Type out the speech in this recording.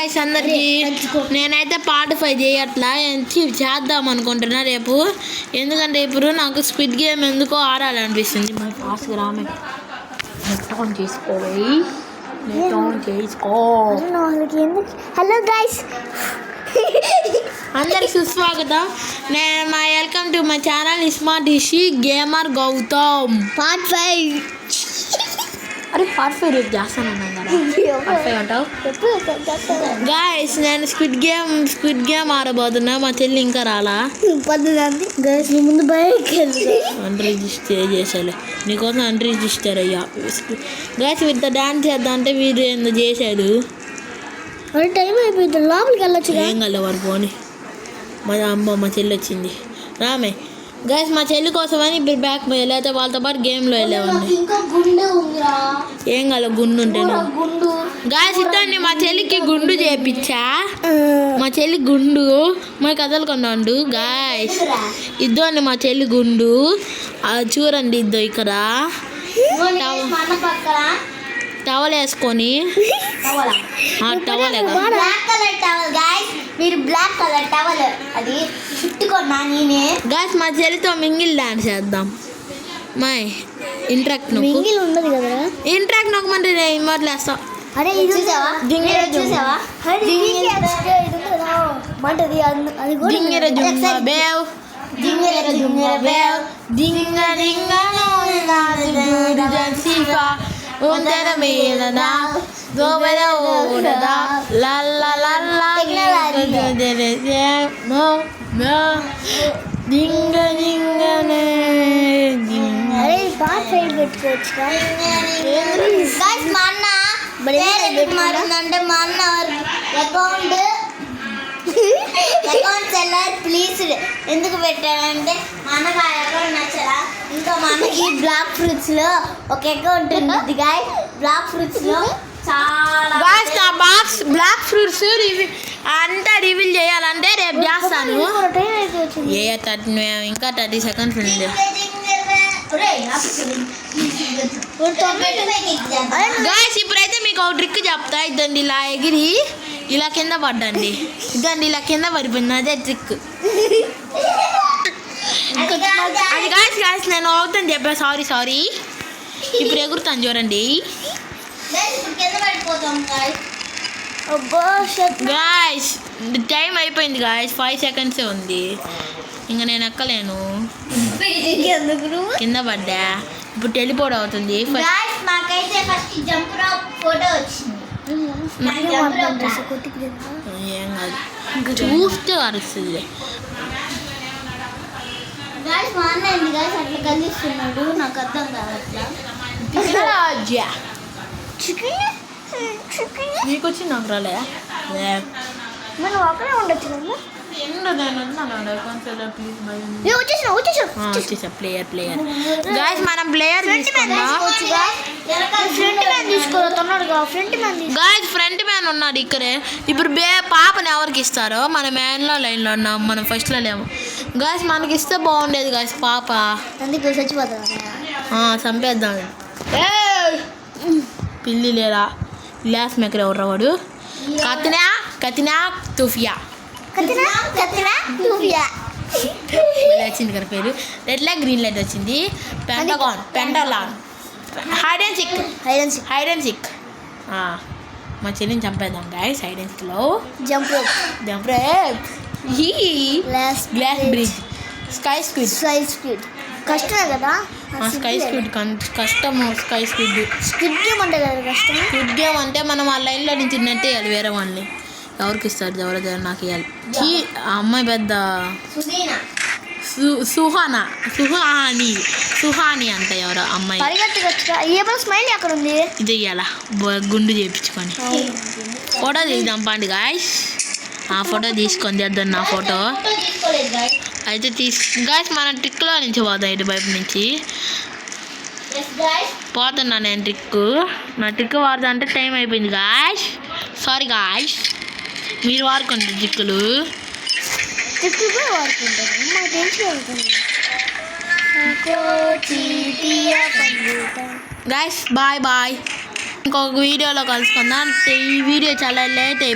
Guys అందరికి నేనైతే part 5 చేయట్లా చేద్దాం అనుకుంటున్నా రేపు. ఎందుకంటే ఇప్పుడు నాకు స్క్విడ్ గేమ్ ఎందుకో ఆడాలనిపిస్తుంది. ఫాస్ట్గా రామే చేసుకో. హలో గైస్, అందరికి సుస్వాగతం. నేను welcome to my channel smart డిషి గేమర్ గౌతమ్. పార్ట్ 5. అరే పార్ట్ 5 రేపు చేస్తానన్నా కదా. పార్ట్ 5 అంటావు గాయస్. నేను స్క్విడ్ గేమ్ ఆడబోతున్నా. మా చెల్లి ఇంకా రాలా. గైస్ ముందు బయటకి అన్రిజిస్టర్ చేసాలే నీకోసం అన్రిజిస్టర్ అయ్యా. గాయస్ వీటితో డాన్స్ చేద్దాం అంటే వీడు ఏందో చేశాడు. టైం అయిపోయింది, లోపలికి వెళ్ళొచ్చు. ఏం కల వాడు పోని. మా చెల్లి వచ్చింది రామే. గైస్ మా చెల్లి కోసమని ఇప్పుడు బ్యాక్ లేకపోతే వాళ్ళతో పాటు గేమ్లో వెళ్ళేవాడిని. ఏం కాదు గుండు ఉంటే. గాయస్ ఇద్దండి మా చెల్లికి గుండు చేపించా. మా చెల్లి గుండు మా కథలు కొన్నాడు. గాయస్ ఇద్దండి మా చెల్లి గుండు. చూడండి ఇద్దో ఇక్కడ టవల్ వేసుకొని. టవల్ మీరు బ్లాక్ కలర్ టవల్ అది చుట్టుకున్నా నేనే. గాయస్ మా చెల్లితో మింగిల్ డాన్స్ చేద్దాం. మై ఇంట్రాక్ట్ మింగిల్ ఉండదు కదా. ఇంట్రాక్ట్ నొక్కమంటే నేను ఇమోట్లు వేస్తాం. అరే ఇది చూసావా? చూసావా? మంటది అది కూడా జింగిర జుంగ బేవ్ జింగిర జుంగ బేవ్ జింగ జింగ నోడు జన్సిఫా ఉందర మేలనా గోబెల ఓడదా లల్ల లల్ల నో నో జింగ జింగనే జింగ. అరే పార్ట్ 5 పెట్టుకోవచ్చు. గైస్ మా అన్న మారిందంటే మా అన్న అకౌంట్ సెల్లర్ ప్లీజ్ ఎందుకు పెట్టాడంటే మా అన్నకు ఆ అకౌంట్ నచ్చరా. ఇంకా మా అన్నకి బ్లాక్ ఫ్రూట్స్లో ఒక అకౌంట్ ఉంటుంది గాయస్. బ్లాక్ ఫ్రూట్స్లో చాలా బాక్స్ బ్లాక్ ఫ్రూట్స్ అంతా రివీల్ చేయాలంటే రేపు చేస్తాను. ఇంకా 30 సెకండ్స్ ఉంది. గాయస్ ఇప్పుడైతే మీకు ఒక ట్రిక్ చెప్తా. ఇద్దండి ఇలా ఎగిరి ఇలా కింద పడ్డండి. ఇద్దండి ఇలా కింద పడిపోయింది. అదే ట్రిక్. అది గాయస్ నేను అవుతాను చెప్పా. సారీ ఇప్పుడు ఎగురుతాను చూడండి. గాయస్ టైం అయిపోయింది గాయస్. 5 సెకండ్స్ ఉంది. ఇంకా నేను ఎక్కలేను. కింద పడ్డా. ఇప్పుడు టెలిపోర్ట్ అవుతుంది. నాకైతే ఫస్ట్ జంప్ రాప్ ఫోటో వచ్చింది. ఏం కాదు చూస్తే అరుస్తుంది. మా అన్న అట్లా కలిస్తున్నాడు, నాకు అర్థం కావట్లా. నీకు వచ్చి నాకు రాలే. మనం అక్కడే ఉండొచ్చు కదా. వచ్చేసా ప్లేయర్ గాయస్. మనం ప్లేయర్ గాయస్ ఫ్రంట్ మ్యాన్ ఉన్నాడు ఇక్కడే. ఇప్పుడు పాపని ఎవరికి ఇస్తారో మన మ్యాన్లో లైన్లో ఉన్నాం. మనం ఫస్ట్లో లేము గాయస్. మనకి ఇస్తే బాగుండేది గాయస్. పాప చంపేద్దాం. పిల్లి లేరా గ్లాస్ మేకర్ ఎవరు వాడు? కతినా తుఫియా వచ్చింది కదా పేరు. రెడ్ లైట్ గ్రీన్ లైట్ వచ్చింది. పెంటలాన్ హైడ్ అండ్ సిక్. మా చెల్లిని చంపేద్దాం గాయస్. హైడ్ అండ్ సిక్లో jump glass bridge sky squid కష్టమే కదా. స్కై స్క్విడ్ కష్టము. స్క్విడ్ గేమ్ అంటే కదా కష్టం. స్క్విడ్ గేమ్ అంటే మనం ఆ లైన్లో నుంచి నెట్టేయాలి వేరే వాళ్ళని. ఎవరికి ఇస్తారు? ఎవరో నాకు ఇవ్వాలి. ఆ అమ్మాయి పెద్ద సుహాని అంట ఎవరో అమ్మాయి. స్మైల్ అక్కడ ఉంది. ఇది ఇయ్యాలా గుండు చేయించుకొని ఫోటో తీద్దాం పండి గాయస్. ఆ ఫోటో తీసుకొని చేద్దాం. నా ఫోటో అయితే గాయస్ మనం ట్రిక్లో నుంచి పోదాం. ఇటు వైపు నుంచి పోతున్నా నేను. నా ట్రిక్ వాడదా అంటే టైం అయిపోయింది గాయస్. Sorry guys. మీరు వాడుకోండి ట్రిక్కులు. Guys bye. ఇంకొక వీడియోలో కలుసుకుందాం. ఈ వీడియో చాలా లేట్ అయిపోయింది.